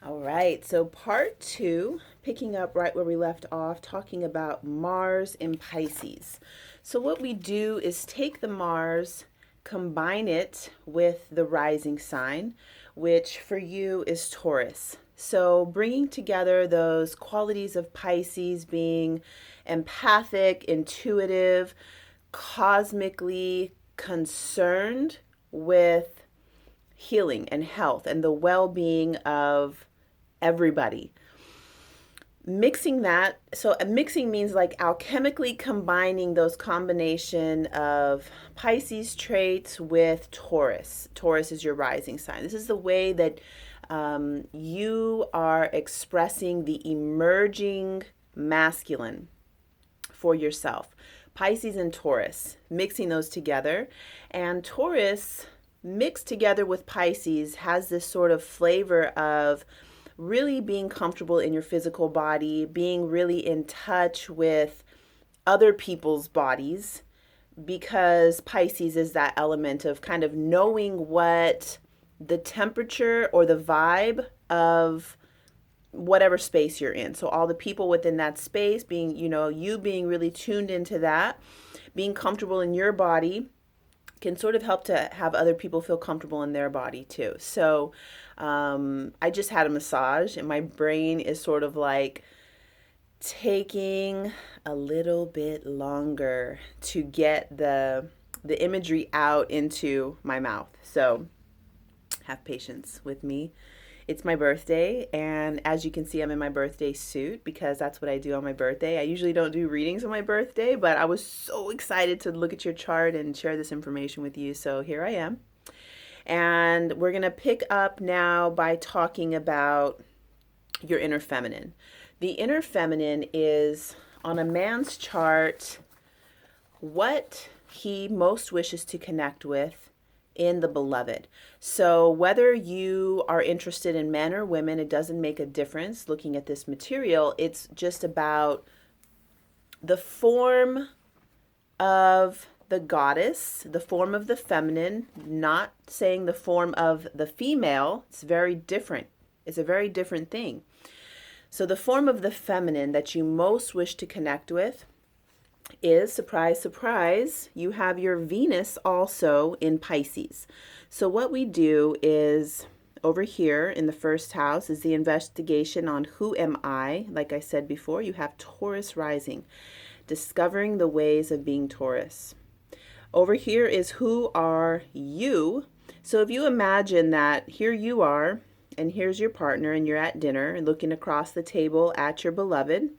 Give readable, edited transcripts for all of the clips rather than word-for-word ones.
All right, so part two, picking up right where we left off, talking about Mars in Pisces. So, what we do is take the Mars, combine it with the rising sign, which for you is Taurus. So, bringing together those qualities of Pisces being empathic, intuitive, cosmically concerned with healing and health and the well being of everybody. Mixing that, so mixing means like alchemically combining those combination of Pisces traits with Taurus. Taurus is your rising sign. This is the way that you are expressing the emerging masculine for yourself. Pisces and Taurus, mixing those together. And Taurus mixed together with Pisces has this sort of flavor of really being comfortable in your physical body, being really in touch with other people's bodies, because Pisces is that element of kind of knowing what the temperature or the vibe of whatever space you're in. So all the people within that space being, you being really tuned into that, being comfortable in your body can sort of help to have other people feel comfortable in their body too. So I just had a massage and my brain is sort of like taking a little bit longer to get the imagery out into my mouth. So have patience with me. It's my birthday, and as you can see, I'm in my birthday suit because that's what I do on my birthday. I usually don't do readings on my birthday, but I was so excited to look at your chart and share this information with you. So here I am. And we're going to pick up now by talking about your inner feminine. The inner feminine is on a man's chart what he most wishes to connect with in the beloved. So whether you are interested in men or women, it doesn't make a difference looking at this material. It's just about the form of the goddess, the form of the feminine, not saying the form of the female. It's very different. It's a very different thing. So the form of the feminine that you most wish to connect with is, surprise, surprise, you have your Venus also in Pisces. So what we do is over here in the first house is the investigation on who am I. Like I said before, you have Taurus rising, discovering the ways of being Taurus. Over here is who are you. So if you imagine that here you are and here's your partner and you're at dinner and looking across the table at your beloved,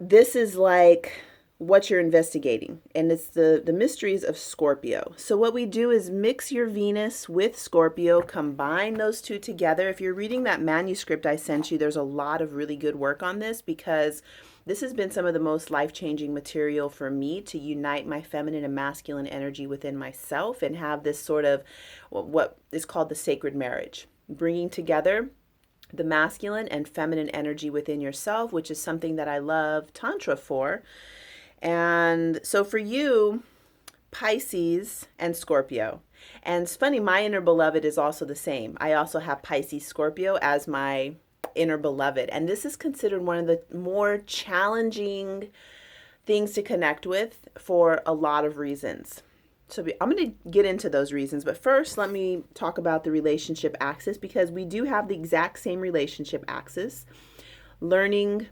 this is like what you're investigating, and it's the mysteries of Scorpio. So what we do is mix your Venus with Scorpio, combine those two together. If you're reading that manuscript I sent you, there's a lot of really good work on this because this has been some of the most life-changing material for me to unite my feminine and masculine energy within myself and have this sort of what is called the sacred marriage, bringing together the masculine and feminine energy within yourself, which is something that I love Tantra for. And so for you, Pisces and Scorpio. And it's funny, my inner beloved is also the same. I also have Pisces Scorpio as my inner beloved. And this is considered one of the more challenging things to connect with for a lot of reasons. So I'm going to get into those reasons, but first let me talk about the relationship axis because we do have the exact same relationship axis, learning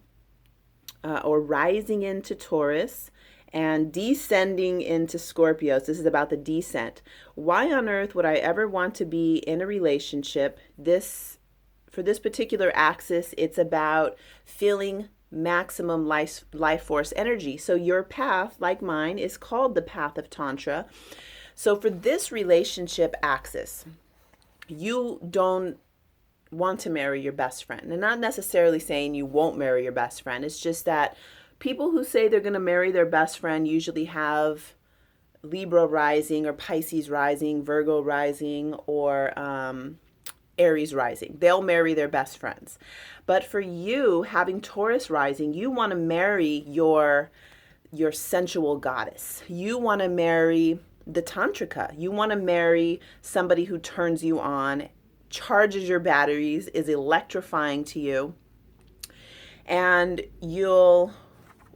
or rising into Taurus and descending into Scorpio. So this is about the descent. Why on earth would I ever want to be in a relationship? For this particular axis, it's about feeling maximum life force energy. So your path, like mine, is called the path of Tantra. So for this relationship axis, you don't want to marry your best friend. And not necessarily saying you won't marry your best friend. It's just that people who say they're going to marry their best friend usually have Libra rising or Pisces rising, Virgo rising, or Aries rising. They'll marry their best friends. But for you, having Taurus rising, you want to marry your sensual goddess. You want to marry the tantrika. You want to marry somebody who turns you on charges your batteries, is electrifying to you. And you'll,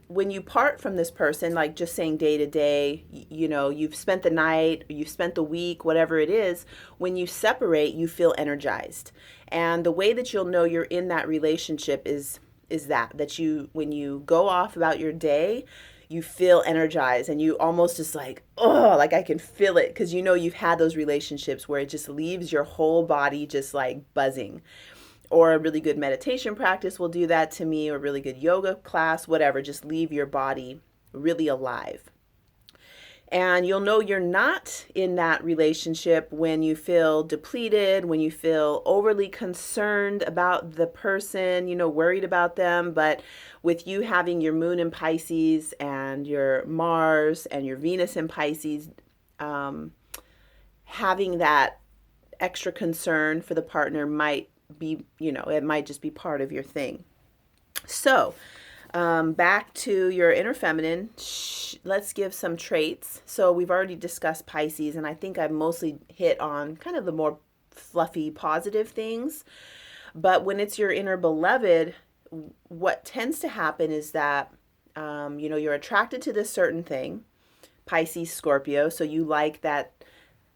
when you part from this person, like just saying day to day, you know, you've spent the night, you've spent the week, whatever it is, when you separate, you feel energized. And the way that you'll know you're in that relationship is that you, when you go off about your day, you feel energized and you almost just like, oh, like I can feel it, because you know you've had those relationships where it just leaves your whole body just like buzzing. Or a really good meditation practice will do that to me, or a really good yoga class, whatever, just leave your body really alive. And you'll know you're not in that relationship when you feel depleted, when you feel overly concerned about the person, you know, worried about them. But with you having your moon in Pisces and your Mars and your Venus in Pisces, having that extra concern for the partner might be, you know, it might just be part of your thing. So, back to your inner feminine, let's give some traits. So we've already discussed Pisces, and I think I've mostly hit on kind of the more fluffy, positive things. But when it's your inner beloved, what tends to happen is that, you know, you're attracted to this certain thing, Pisces, Scorpio. So you like that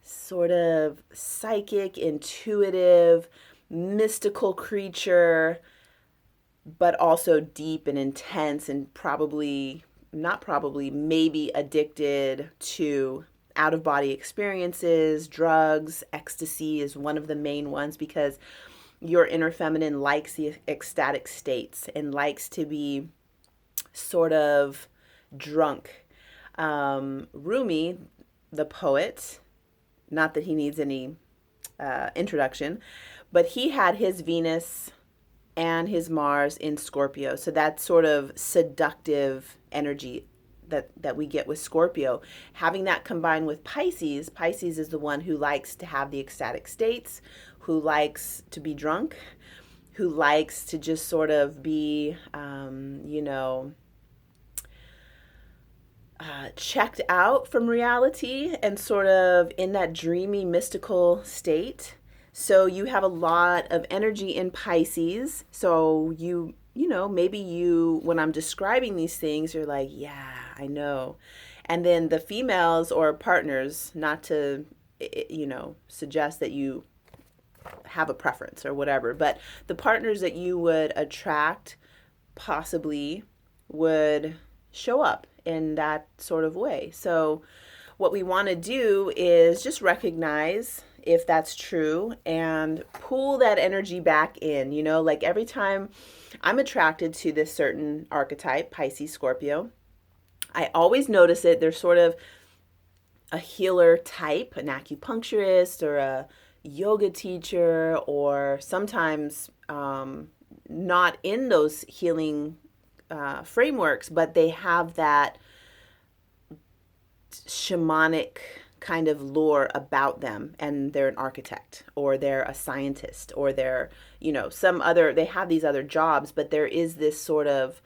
sort of psychic, intuitive, mystical creature, but also deep and intense, and maybe addicted to out of body experiences. Drugs, ecstasy is one of the main ones, because your inner feminine likes the ecstatic states and likes to be sort of drunk. Rumi, the poet, not that he needs any introduction, but he had his Venus and his Mars in Scorpio. So that sort of seductive energy that we get with Scorpio, having that combined with Pisces. Pisces is the one who likes to have the ecstatic states, who likes to be drunk, who likes to just sort of be, you know, checked out from reality and sort of in that dreamy, mystical state. So you have a lot of energy in Pisces. So you know, maybe you, when I'm describing these things, you're like, yeah, I know. And then the females or partners, not to, you know, suggest that you have a preference or whatever, but the partners that you would attract possibly would show up in that sort of way. So what we want to do is just recognize if that's true and pull that energy back in. You know, like every time I'm attracted to this certain archetype, Pisces, Scorpio, I always notice it. There's sort of a healer type, an acupuncturist or a yoga teacher, or sometimes not in those healing frameworks, but they have that shamanic kind of lore about them, and they're an architect or they're a scientist or they're, you know, some other, they have these other jobs, but there is this sort of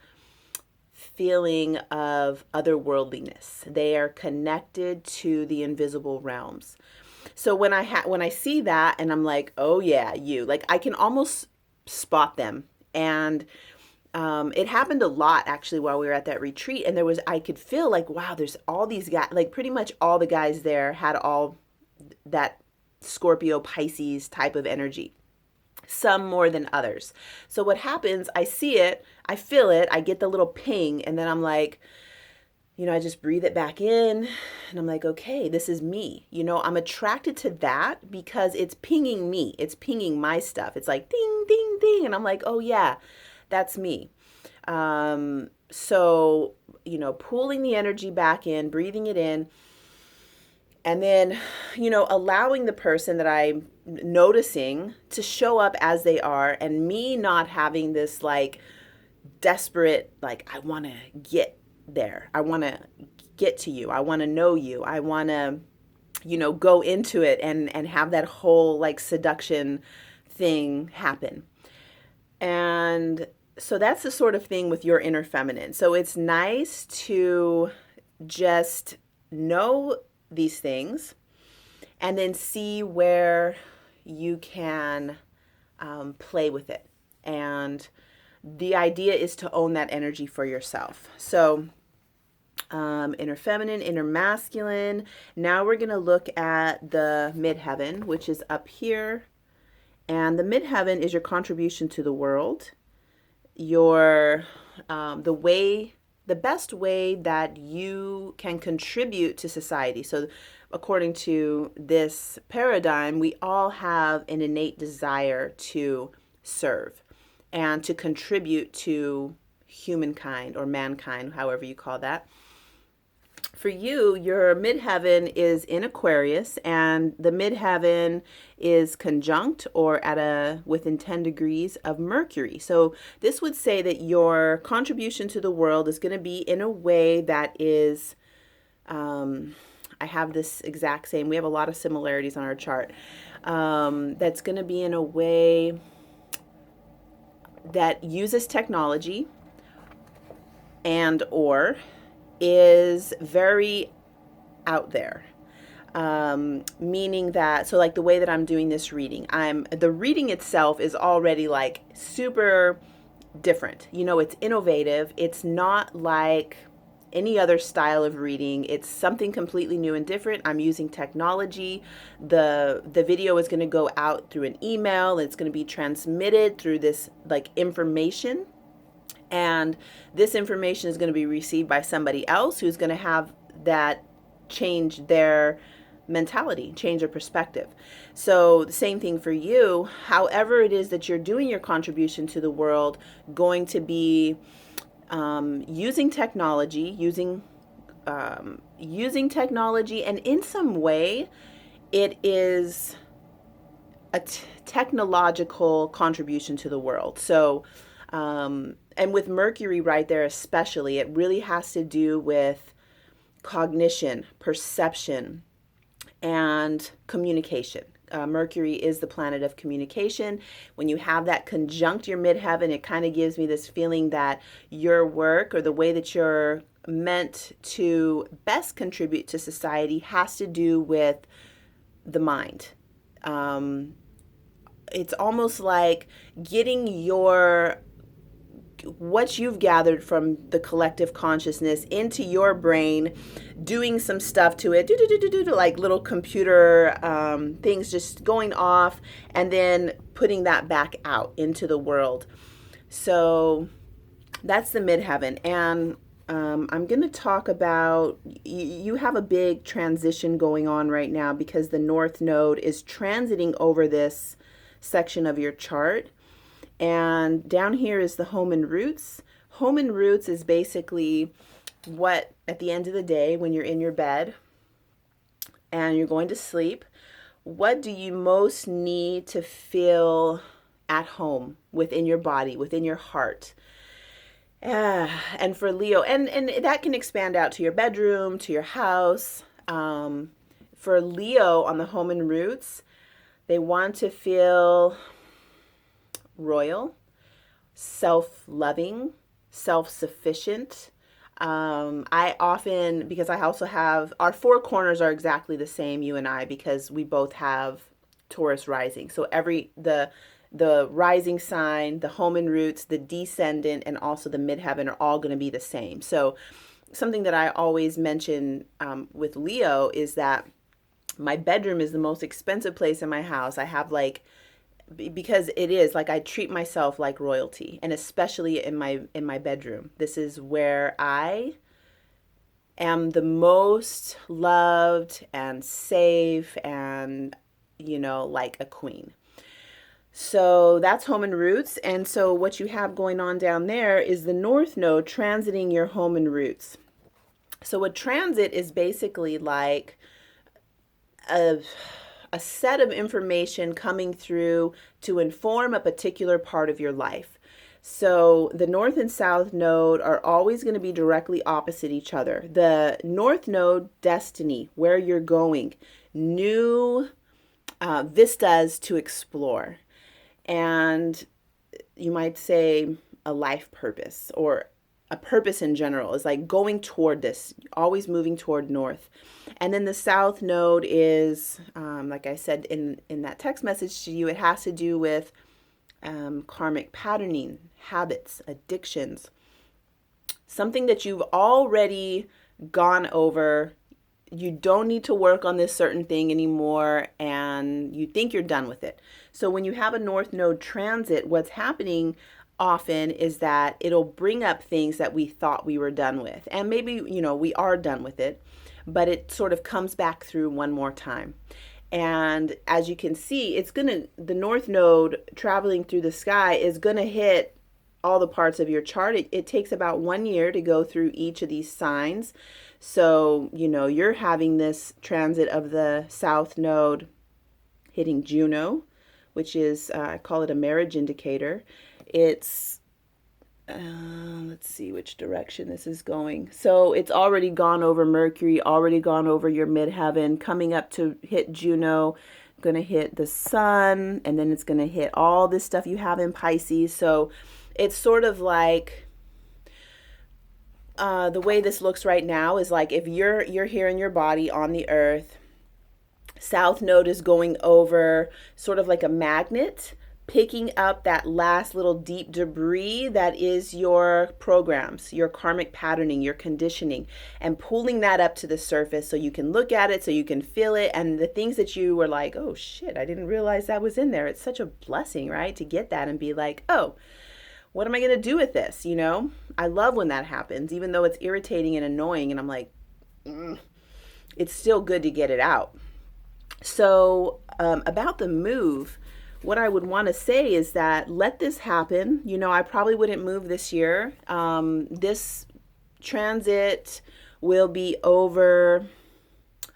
feeling of otherworldliness. They are connected to the invisible realms. So when I see that and I'm like, oh yeah, you, like I can almost spot them. And it happened a lot actually while we were at that retreat, and I could feel like, wow, there's all these guys, like pretty much all the guys there had all that Scorpio Pisces type of energy, some more than others. So what happens, I see it, I feel it, I get the little ping, and then I'm like, you know, I just breathe it back in and I'm like, okay, this is me. You know, I'm attracted to that because it's pinging me. It's pinging my stuff. It's like ding, ding, ding. And I'm like, oh yeah, that's me. So, you know, pulling the energy back in, breathing it in, and then, you know, allowing the person that I'm noticing to show up as they are, and me not having this like desperate, like, I want to get there. I want to get to you. I want to know you. I want to, you know, go into it and have that whole like seduction thing happen. And so that's the sort of thing with your inner feminine. So it's nice to just know these things and then see where you can play with it. And the idea is to own that energy for yourself. So inner feminine, inner masculine. Now we're going to look at the midheaven, which is up here. And the midheaven is your contribution to the world, your the best way that you can contribute to society. So according to this paradigm, we all have an innate desire to serve and to contribute to humankind or mankind, however you call that. For you, your midheaven is in Aquarius, and the midheaven is conjunct or within 10 degrees of Mercury. So this would say that your contribution to the world is going to be in a way that is, I have this exact same, we have a lot of similarities on our chart. That's going to be in a way that uses technology and or is very out there. Meaning that, so like the way that I'm doing this reading, the reading itself is already like super different. You know, it's innovative. It's not like any other style of reading. It's something completely new and different. I'm using technology. The video is going to go out through an email. It's going to be transmitted through this like information. And this information is going to be received by somebody else who's going to have that change their mentality, change their perspective. So the same thing for you. However it is that you're doing your contribution to the world, going to be using technology, using technology, and in some way, it is a technological contribution to the world. So. And with Mercury right there especially, it really has to do with cognition, perception, and communication. Mercury is the planet of communication. When you have that conjunct your midheaven, it kind of gives me this feeling that your work or the way that you're meant to best contribute to society has to do with the mind. It's almost like getting what you've gathered from the collective consciousness into your brain, doing some stuff to it, like little computer things just going off, and then putting that back out into the world. So that's the midheaven. And I'm going to talk about, you have a big transition going on right now because the North Node is transiting over this section of your chart. And down here is the Holman Routes. Holman Routes is basically what, at the end of the day, when you're in your bed and you're going to sleep, what do you most need to feel at home within your body, within your heart? And for Leo, and that can expand out to your bedroom, to your house. For Leo on the Holman Routes, they want to feel royal, self-loving, self-sufficient. I often, because I also have, our four corners are exactly the same, you and I, because we both have Taurus rising. So the rising sign, the Holman Routes, the descendant, and also the midheaven are all going to be the same. So something that I always mention with Leo is that my bedroom is the most expensive place in my house. I have because it is like I treat myself like royalty, and especially in my bedroom. This is where I am the most loved and safe and, like a queen. So that's Holman Routes. And so what you have going on down there is the North Node transiting your Holman Routes. So a transit is basically like a set of information coming through to inform a particular part of your life. So the North and South Node are always going to be directly opposite each other. The North Node, destiny, where you're going, new vistas to explore. And you might say a life purpose or a purpose in general. Is like going toward this, always moving toward north. And then the south node is, like I said in that text message to you, it has to do with karmic patterning, habits, addictions, something that you've already gone over. You don't need to work on this certain thing anymore, and you think you're done with it. So when you have a north node transit, what's happening often is that it'll bring up things that we thought we were done with. And maybe, we are done with it, but it sort of comes back through one more time. And as you can see, the north node traveling through the sky is going to hit all the parts of your chart. It takes about 1 year to go through each of these signs. So, you're having this transit of the south node hitting Juno, which is, I call it a marriage indicator. It's, let's see which direction this is going. So it's already gone over Mercury, already gone over your midheaven, coming up to hit Juno, going to hit the sun, and then it's going to hit all this stuff you have in Pisces. So it's sort of like, the way this looks right now is like if you're here in your body on the earth, south node is going over sort of like a magnet, picking up that last little deep debris that is your programs, your karmic patterning, your conditioning, and pulling that up to the surface so you can look at it, so you can feel it. And the things that you were like, oh shit, I didn't realize that was in there. It's such a blessing, right? To get that and be like, oh, what am I going to do with this? I love when that happens, even though it's irritating and annoying. And I'm like, it's still good to get it out. So about the move, what I would want to say is that let this happen. I probably wouldn't move this year. This transit will be over.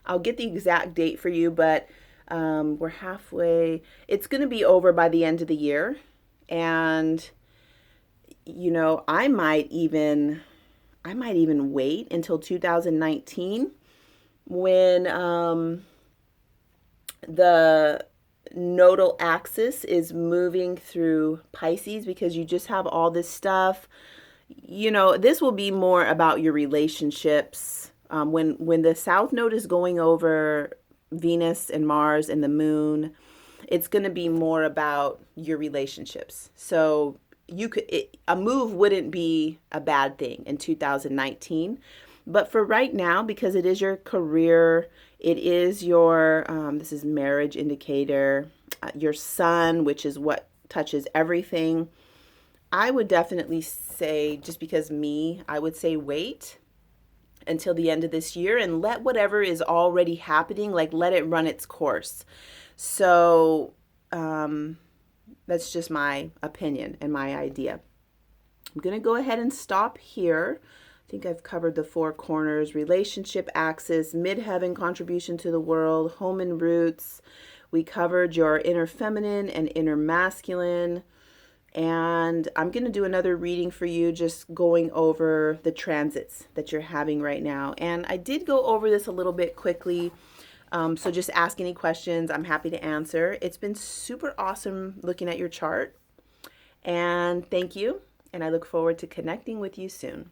I'll get the exact date for you, but we're halfway. It's going to be over by the end of the year. And I might even wait until 2019 when the nodal axis is moving through Pisces, because you just have all this stuff. This will be more about your relationships. When the south node is going over Venus and Mars and the moon, it's going to be more about your relationships. So a move wouldn't be a bad thing in 2019. But for right now, because it is your career, it is your, this is marriage indicator, your sun, which is what touches everything. I would definitely say, just because I would say wait until the end of this year and let whatever is already happening, let it run its course. So, that's just my opinion and my idea. I'm going to go ahead and stop here. I think I've covered the 4 corners: relationship axis, midheaven contribution to the world, Holman Routes. We covered your inner feminine and inner masculine. And I'm going to do another reading for you, just going over the transits that you're having right now. And I did go over this a little bit quickly. So just ask any questions. I'm happy to answer. It's been super awesome looking at your chart. And thank you. And I look forward to connecting with you soon.